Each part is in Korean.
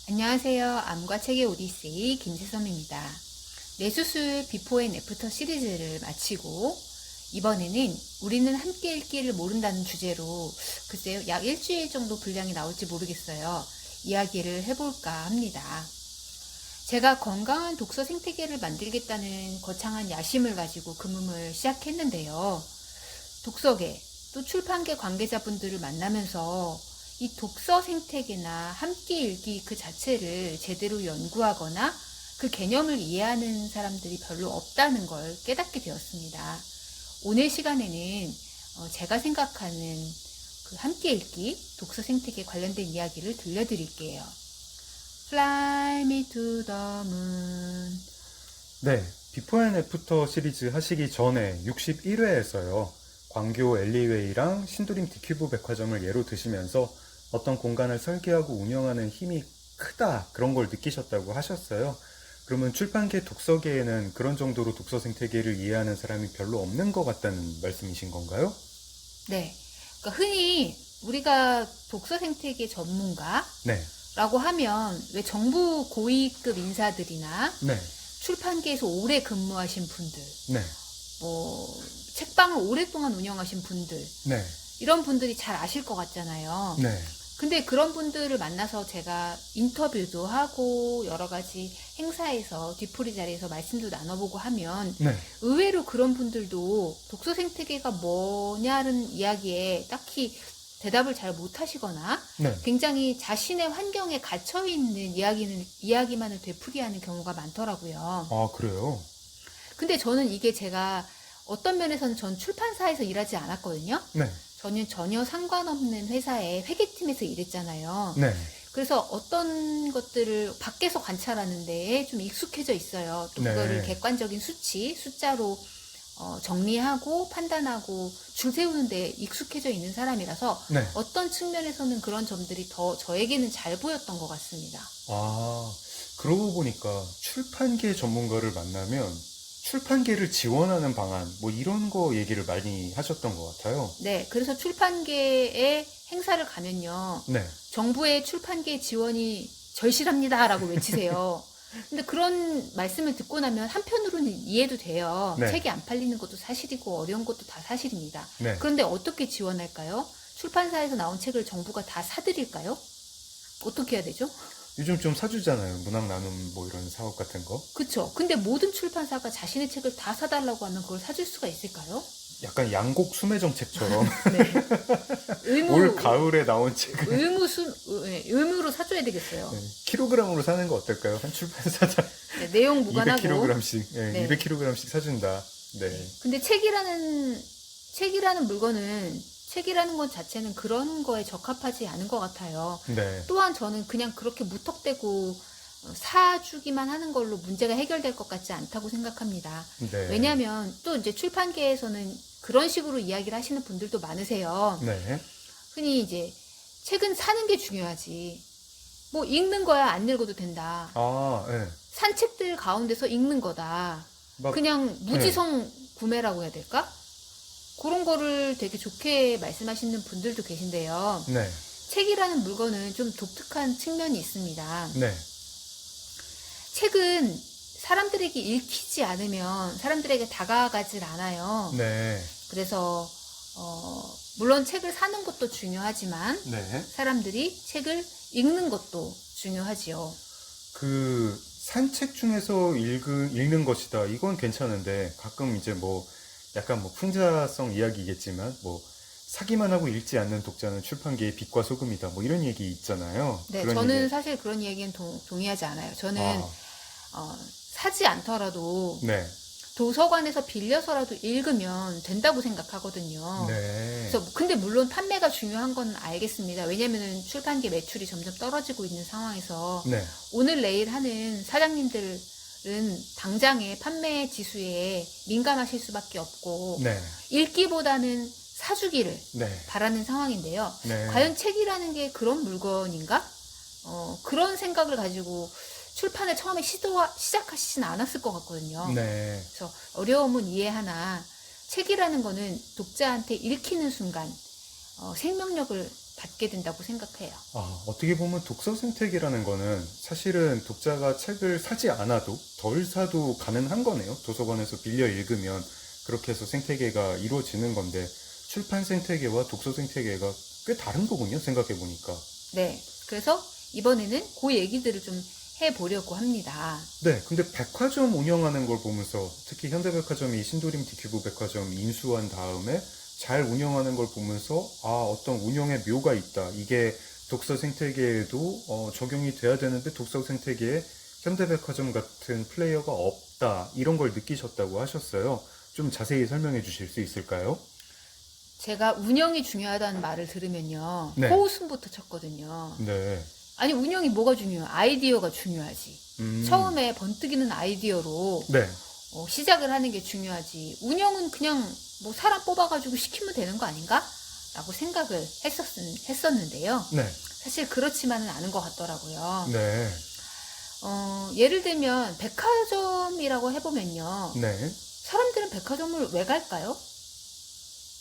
안녕하세요. 암과 책의 오디세이 김세섬입니다. 뇌수술 비포 앤 애프터 시리즈를 마치고 이번에는 우리는 함께 읽기를 모른다는 주제로 글쎄요, 약 일주일 정도 분량이 나올지 모르겠어요. 이야기를 해볼까 합니다. 제가 건강한 독서 생태계를 만들겠다는 거창한 야심을 가지고 금음을 시작했는데요. 독서계, 또 출판계 관계자분들을 만나면서 이 독서 생태계나 함께 읽기 그 자체를 제대로 연구하거나 그 개념을 이해하는 사람들이 별로 없다는 걸 깨닫게 되었습니다. 오늘 시간에는 제가 생각하는 그 함께 읽기, 독서 생태계 관련된 이야기를 들려드릴게요. Fly me to the moon. 네, 비포 앤 애프터 시리즈 하시기 전에 61회에서요. 광교 엘리웨이랑 신도림 디큐브 백화점을 예로 드시면서 어떤 공간을 설계하고 운영하는 힘이 크다 그런 걸 느끼셨다고 하셨어요. 그러면 출판계 독서계에는 그런 정도로 독서 생태계를 이해하는 사람이 별로 없는 것 같다는 말씀이신 건가요? 네, 그러니까 흔히 우리가 독서 생태계 전문가 네, 라고 하면 왜 정부 고위급 인사들이나 네, 출판계에서 오래 근무하신 분들, 네, 책방을 오랫동안 운영하신 분들, 네, 이런 분들이 잘 아실 것 같잖아요. 네, 근데 그런 분들을 만나서 제가 인터뷰도 하고 여러 가지 행사에서 뒤풀이 자리에서 말씀도 나눠보고 하면 네, 의외로 그런 분들도 독서 생태계가 뭐냐는 이야기에 딱히 대답을 잘 못하시거나 네. 굉장히 자신의 환경에 갇혀있는 이야기만을 되풀이하는 경우가 많더라고요. 아, 그래요? 근데 저는 이게 제가 어떤 면에서는 전 출판사에서 일하지 않았거든요. 네, 저는 전혀 상관없는 회사의 회계팀에서 일했잖아요. 네, 그래서 어떤 것들을 밖에서 관찰하는 데에 좀 익숙해져 있어요. 또 네. 그거를 객관적인 수치, 숫자로 정리하고 판단하고 줄 세우는 데 익숙해져 있는 사람이라서 네. 어떤 측면에서는 그런 점들이 더 저에게는 잘 보였던 것 같습니다. 아, 그러고 보니까 출판계 전문가를 만나면 출판계를 지원하는 방안, 뭐 이런 거 얘기를 많이 하셨던 것 같아요. 네, 그래서 출판계에 행사를 가면요. 네, 정부의 출판계 지원이 절실합니다라고 외치세요. 근데 그런 말씀을 듣고 나면 한편으로는 이해도 돼요. 네. 책이 안 팔리는 것도 사실이고 어려운 것도 다 사실입니다. 네. 그런데 어떻게 지원할까요? 출판사에서 나온 책을 정부가 다 사드릴까요? 어떻게 해야 되죠? 요즘 좀 사주잖아요. 문학 나눔 뭐 이런 사업 같은 거. 그쵸. 근데 모든 출판사가 자신의 책을 다 사달라고 하면 그걸 사줄 수가 있을까요? 약간 양곡 수매 정책처럼 네. 올 가을에 나온 책을 의무로 사줘야 되겠어요. 네, 킬로그램으로 사는 거 어떨까요? 한 출판사당 네, 내용 무관하고. 200kg씩, 네, 네. 200kg씩 사준다. 네, 근데 책이라는 물건은, 책이라는 것 자체는 그런 거에 적합하지 않은 것 같아요. 네, 또한 저는 그냥 그렇게 무턱대고 사주기만 하는 걸로 문제가 해결될 것 같지 않다고 생각합니다. 네. 왜냐하면 또 이제 출판계에서는 그런 식으로 이야기를 하시는 분들도 많으세요. 네, 흔히 이제 책은 사는 게 중요하지. 뭐 읽는 거야 안 읽어도 된다. 아, 네. 산 책들 가운데서 읽는 거다. 막, 그냥 무지성 구매라고 해야 될까? 그런 거를 되게 좋게 말씀하시는 분들도 계신데요. 네, 책이라는 물건은 좀 독특한 측면이 있습니다. 네, 책은 사람들에게 읽히지 않으면 사람들에게 다가가질 않아요. 네, 그래서 물론 책을 사는 것도 중요하지만 네. 사람들이 책을 읽는 것도 중요하지요. 그 산책 중에서 읽는 것이다. 이건 괜찮은데 가끔 이제 뭐 약간 뭐 풍자성 이야기겠지만 뭐 사기만 하고 읽지 않는 독자는 출판계의 빛과 소금이다. 뭐 이런 얘기 있잖아요. 네, 그런 저는 얘기. 사실 그런 얘기는 동의하지 않아요. 저는 아, 사지 않더라도 네, 도서관에서 빌려서라도 읽으면 된다고 생각하거든요. 네, 그래서 근데 물론 판매가 중요한 건 알겠습니다. 왜냐면은 출판계 매출이 점점 떨어지고 있는 상황에서 네, 오늘 내일 하는 사장님들은 당장의 판매 지수에 민감하실 수밖에 없고 네, 읽기보다는 사주기를 네, 바라는 상황인데요. 네. 과연 책이라는 게 그런 물건인가? 그런 생각을 가지고 출판을 처음에 시작하시진 않았을 것 같거든요. 네, 그래서 어려움은 이해하나 책이라는 거는 독자한테 읽히는 순간 생명력을 받게 된다고 생각해요. 어떻게 보면 독서 생태계라는 거는 사실은 독자가 책을 사지 않아도 덜 사도 가능한 거네요. 도서관에서 빌려 읽으면 그렇게 해서 생태계가 이루어지는 건데 출판 생태계와 독서 생태계가 꽤 다른 거군요. 생각해 보니까. 네. 그래서 이번에는 그 얘기들을 좀 해보려고 합니다. 네, 근데 백화점 운영하는 걸 보면서 특히 현대백화점이 신도림 디큐브 백화점 인수한 다음에 잘 운영하는 걸 보면서 어떤 운영의 묘가 있다. 이게 독서 생태계에도 적용이 돼야 되는데 독서 생태계에 현대백화점 같은 플레이어가 없다. 이런 걸 느끼셨다고 하셨어요. 좀 자세히 설명해 주실 수 있을까요? 제가 운영이 중요하다는 말을 들으면요. 네. 코웃음부터 쳤거든요. 네. 아니 운영이 뭐가 중요해요? 아이디어가 중요하지. 음. 처음에 번뜩이는 아이디어로 네. 시작을 하는 게 중요하지. 운영은 그냥 뭐 사람 뽑아가지고 시키면 되는 거 아닌가? 라고 생각을 했었는데요. 네. 사실 그렇지만은 않은 것 같더라고요. 네. 예를 들면 백화점이라고 해보면요. 네. 사람들은 백화점을 왜 갈까요?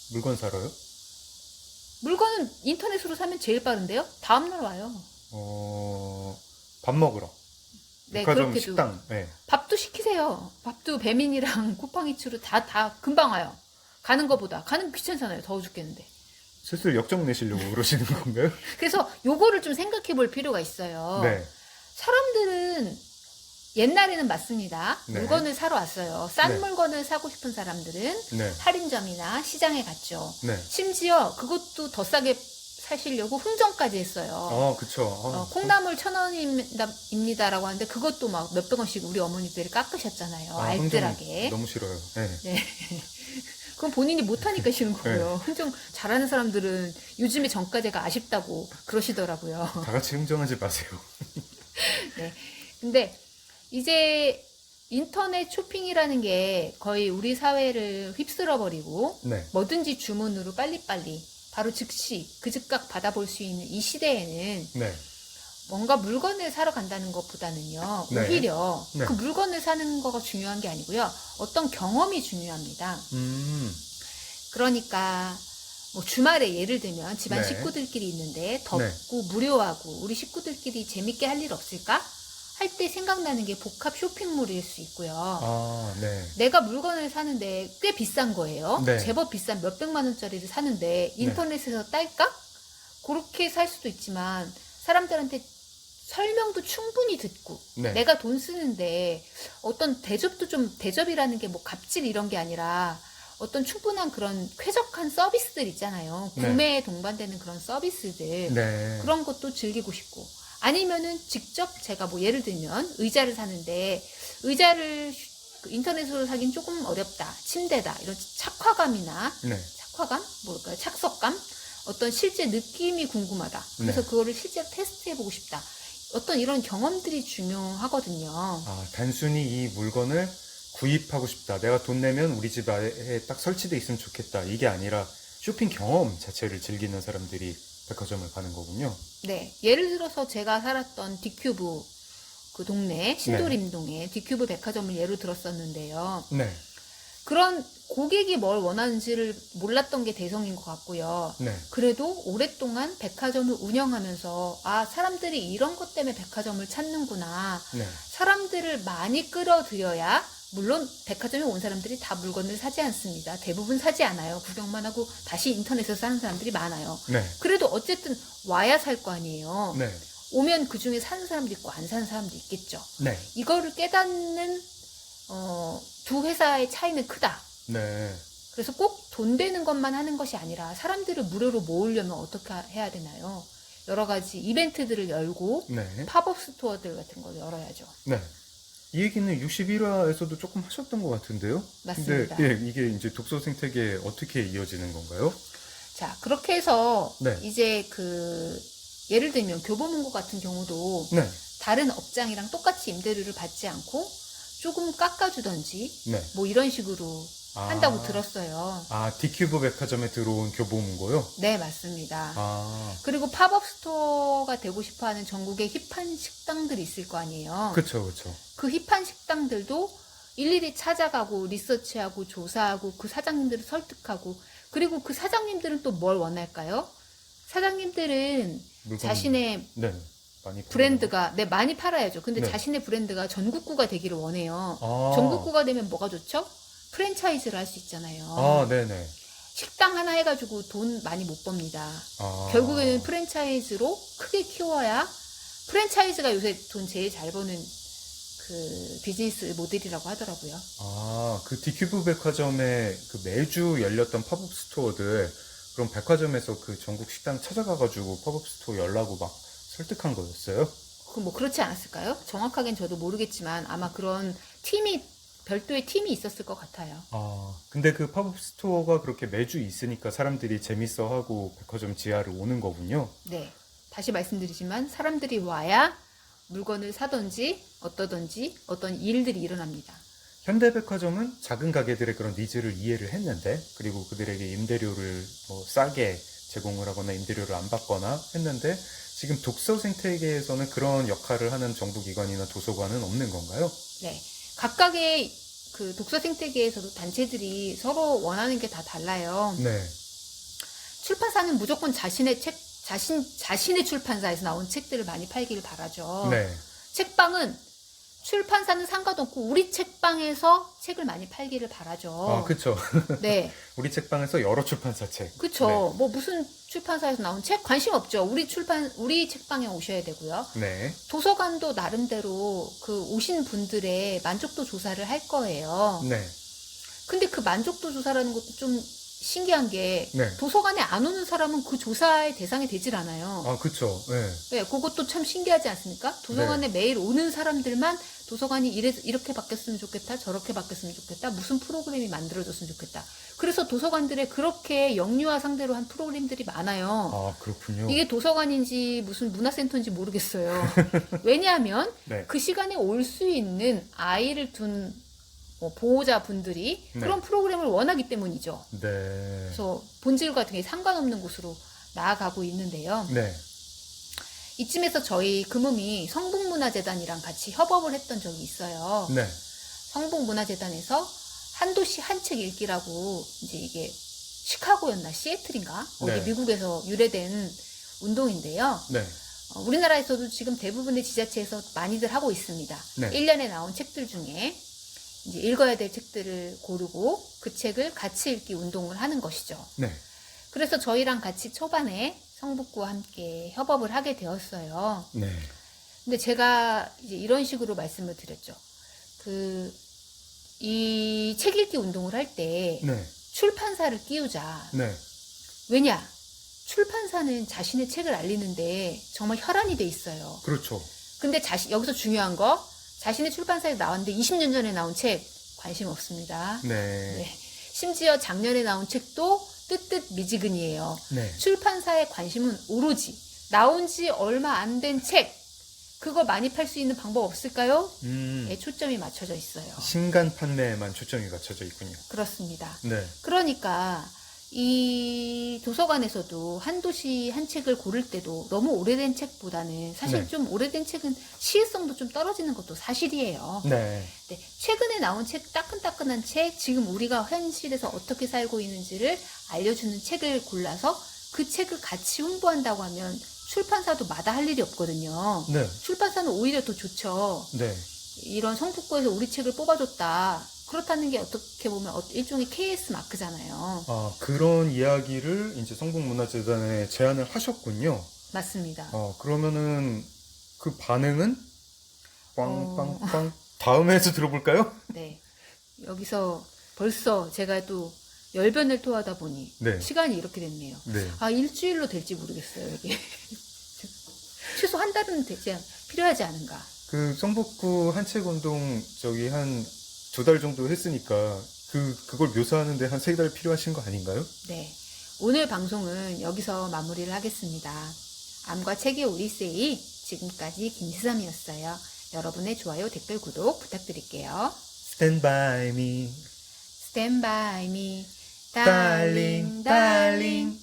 물건 사러요? 물건은 인터넷으로 사면 제일 빠른데요. 다음날 와요. 밥 먹으러. 네, 백화점 그렇게도. 식당. 네. 밥도 시키세요. 밥도 배민이랑 쿠팡이츠로 다 금방 와요. 가는 거보다. 가는 거 귀찮잖아요. 더워 죽겠는데. 슬슬 역정 내시려고 그러시는 건가요? 그래서 요거를 좀 생각해 볼 필요가 있어요. 네. 사람들은 옛날에는 맞습니다. 네. 물건을 사러 왔어요. 싼 네. 물건을 사고 싶은 사람들은 네. 할인점이나 시장에 갔죠. 네. 심지어 그것도 더 싸게 사시려고 흥정까지 했어요. 그쵸. 콩나물 1,000원입니다라고 하는데 그것도 막 몇백 원씩 우리 어머니들이 깎으셨잖아요. 알뜰하게. 너무 싫어요. 네. 네. 그건 본인이 못하니까 싫은 거고요. 흥정 잘하는 사람들은 요즘에 정가제가 아쉽다고 그러시더라고요. 다 같이 흥정하지 마세요. 네. 근데 이제 인터넷 쇼핑이라는 게 거의 우리 사회를 휩쓸어버리고 네. 뭐든지 주문으로 빨리빨리 바로 즉시 그 즉각 받아볼 수 있는 이 시대에는 네. 뭔가 물건을 사러 간다는 것보다는요. 네. 오히려 네. 그 물건을 사는 거가 중요한 게 아니고요. 어떤 경험이 중요합니다. 그러니까 뭐 주말에 예를 들면 집안 네. 식구들끼리 있는데 덥고 무료하고 우리 식구들끼리 재밌게 할 일 없을까? 할 때 생각나는 게 복합 쇼핑몰일 수 있고요. 네. 내가 물건을 사는데 꽤 비싼 거예요. 네. 제법 비싼 몇백만 원짜리를 사는데 인터넷에서 딸까? 그렇게 살 수도 있지만 사람들한테 설명도 충분히 듣고 네. 내가 돈 쓰는데 어떤 대접도 좀 대접이라는 게 뭐 갑질 이런 게 아니라 어떤 충분한 그런 쾌적한 서비스들 있잖아요. 네. 구매에 동반되는 그런 서비스들 네. 그런 것도 즐기고 싶고 아니면은 직접 제가 뭐 예를 들면 의자를 사는데 의자를 인터넷으로 사긴 조금 어렵다. 침대다. 이런 착화감이나 네. 착화감? 뭘까요? 착석감? 어떤 실제 느낌이 궁금하다. 그래서 네. 그거를 실제로 테스트해보고 싶다. 어떤 이런 경험들이 중요하거든요. 단순히 이 물건을 구입하고 싶다. 내가 돈 내면 우리 집에 딱 설치돼 있으면 좋겠다. 이게 아니라 쇼핑 경험 자체를 즐기는 사람들이 백화점을 가는 거군요. 네. 예를 들어서 제가 살았던 디큐브 그 동네 신도림동에 디큐브 백화점을 예로 들었었는데요. 네. 그런 고객이 뭘 원하는지를 몰랐던 게 대성인 것 같고요. 네. 그래도 오랫동안 백화점을 운영하면서 사람들이 이런 것 때문에 백화점을 찾는구나. 네. 사람들을 많이 끌어들여야 물론 백화점에 온 사람들이 다 물건을 사지 않습니다. 대부분 사지 않아요. 구경만 하고 다시 인터넷에서 사는 사람들이 많아요. 네. 그래도 어쨌든 와야 살 거 아니에요. 네. 오면 그중에 사는 사람도 있고 안 사는 사람도 있겠죠. 네. 이거를 깨닫는 두 회사의 차이는 크다. 네. 그래서 꼭 돈 되는 것만 하는 것이 아니라 사람들을 무료로 모으려면 어떻게 해야 되나요? 여러 가지 이벤트들을 열고 네. 팝업 스토어들 같은 걸 열어야죠. 네. 이 얘기는 61화에서도 조금 하셨던 것 같은데요? 맞습니다. 근데 이게 이제 독서 생태계에 어떻게 이어지는 건가요? 자, 그렇게 해서 네. 이제 예를 들면 교보문고 같은 경우도 네. 다른 업장이랑 똑같이 임대료를 받지 않고 조금 깎아주던지 네. 뭐 이런 식으로 한다고 들었어요. 디큐브 백화점에 들어온 교보문고요? 네, 맞습니다. 아, 그리고 팝업 스토어가 되고 싶어하는 전국의 힙한 식당들이 있을 거 아니에요. 그쵸, 그쵸. 그 힙한 식당들도 일일이 찾아가고 리서치하고 조사하고 그 사장님들을 설득하고 그리고 그 사장님들은 또 뭘 원할까요? 사장님들은 물건- 자신의 네. 많이 브랜드가 많이 팔아야죠. 근데 네. 자신의 브랜드가 전국구가 되기를 원해요. 아. 전국구가 되면 뭐가 좋죠? 프랜차이즈를 할 수 있잖아요. 아, 네네. 식당 하나 해가지고 돈 많이 못 법니다. 아. 결국에는 프랜차이즈로 크게 키워야 프랜차이즈가 요새 돈 제일 잘 버는 그 비즈니스 모델이라고 하더라고요. 아, 그 디큐브 백화점에 그 매주 열렸던 팝업 스토어들, 그럼 백화점에서 그 전국 식당 찾아가가지고 팝업 스토어 열라고 막 설득한 거였어요? 그 뭐 그렇지 않았을까요? 정확하게는 저도 모르겠지만 아마 그런 별도의 팀이 있었을 것 같아요. 아, 근데 그 팝업 스토어가 그렇게 매주 있으니까 사람들이 재밌어 하고 백화점 지하를 오는 거군요. 네. 다시 말씀드리지만 사람들이 와야 물건을 사든지 어떠든지 어떤 일들이 일어납니다. 현대백화점은 작은 가게들의 그런 니즈를 이해를 했는데, 그리고 그들에게 임대료를 뭐 싸게 제공을 하거나 임대료를 안 받거나 했는데, 지금 독서 생태계에서는 그런 역할을 하는 정부기관이나 도서관은 없는 건가요? 네. 각각의 그 독서 생태계에서도 단체들이 서로 원하는 게 다 달라요. 네. 출판사는 무조건 자신의 출판사에서 나온 책들을 많이 팔기를 바라죠. 네. 책방은 출판사는 상관없고 우리 책방에서 책을 많이 팔기를 바라죠. 아, 그쵸. 네. 우리 책방에서 여러 출판사 책. 그쵸. 네. 뭐 무슨 출판사에서 나온 책 관심 없죠. 우리 책방에 오셔야 되고요. 네. 도서관도 나름대로 그 오신 분들의 만족도 조사를 할 거예요. 네. 근데 그 만족도 조사라는 것도 좀 신기한 게 네. 도서관에 안 오는 사람은 그 조사의 대상이 되질 않아요. 아, 그쵸. 네. 네, 그것도 참 신기하지 않습니까? 도서관에 매일 오는 사람들만 도서관이 이렇게 바뀌었으면 좋겠다, 저렇게 바뀌었으면 좋겠다, 무슨 프로그램이 만들어졌으면 좋겠다. 그래서 도서관들에 그렇게 영유아 상대로 한 프로그램들이 많아요. 아, 그렇군요. 이게 도서관인지 무슨 문화센터인지 모르겠어요. 왜냐하면 네. 그 시간에 올 수 있는 아이를 둔 보호자분들이 네. 그런 프로그램을 원하기 때문이죠. 네. 그래서 본질과 되게 상관없는 곳으로 나아가고 있는데요. 네. 이쯤에서 저희 금음이 성북문화재단이랑 같이 협업을 했던 적이 있어요. 네. 성북문화재단에서 한 도시 한 책 읽기라고 이제 이게 시카고였나 시애틀인가 어디 네. 미국에서 유래된 운동인데요. 네. 우리나라에서도 지금 대부분의 지자체에서 많이들 하고 있습니다. 네. 1년에 나온 책들 중에 이제 읽어야 될 책들을 고르고 그 책을 같이 읽기 운동을 하는 것이죠. 네. 그래서 저희랑 같이 초반에 성북구와 함께 협업을 하게 되었어요. 네. 근데 제가 이제 이런 식으로 말씀을 드렸죠. 이 책 읽기 운동을 할 때 네. 출판사를 끼우자. 네. 왜냐? 출판사는 자신의 책을 알리는데 정말 혈안이 돼 있어요. 그렇죠. 근데 여기서 중요한 거, 자신의 출판사에 나왔는데 20년 전에 나온 책 관심 없습니다. 네. 네. 심지어 작년에 나온 책도 뜨뜻 미지근이에요. 네. 출판사의 관심은 오로지 나온 지 얼마 안 된 책, 그거 많이 팔 수 있는 방법 없을까요? 에 초점이 맞춰져 있어요. 신간 판매에만 초점이 맞춰져 있군요. 그렇습니다. 네. 그러니까 이 도서관에서도 한 도시 한 책을 고를 때도 너무 오래된 책보다는 사실 네. 좀 오래된 책은 시의성도 좀 떨어지는 것도 사실이에요. 네. 네, 최근에 나온 책, 따끈따끈한 책, 지금 우리가 현실에서 어떻게 살고 있는지를 알려주는 책을 골라서 그 책을 같이 홍보한다고 하면 출판사도 마다할 일이 없거든요. 네. 출판사는 오히려 더 좋죠. 네. 이런 성북구에서 우리 책을 뽑아줬다. 그렇다는 게 어떻게 보면 일종의 KS 마크잖아요. 아, 그런 이야기를 이제 성북문화재단에 제안을 하셨군요. 맞습니다. 그러면은 그 반응은 빵빵빵 다음에 해서 들어볼까요? 네. 여기서 벌써 제가 또 열변을 토하다 보니 네. 시간이 이렇게 됐네요. 네. 일주일로 될지 모르겠어요. 이게 최소 한 달은 필요하지 않은가. 그 성북구 한책 운동 저기 한 2달 정도 했으니까 그걸 묘사하는데 한 3달 필요하신 거 아닌가요? 네. 오늘 방송은 여기서 마무리를 하겠습니다. 암과 책의 오디세이 지금까지 김시삼이었어요. 여러분의 좋아요, 댓글, 구독 부탁드릴게요. Stand by me, Stand by me, darling, darling.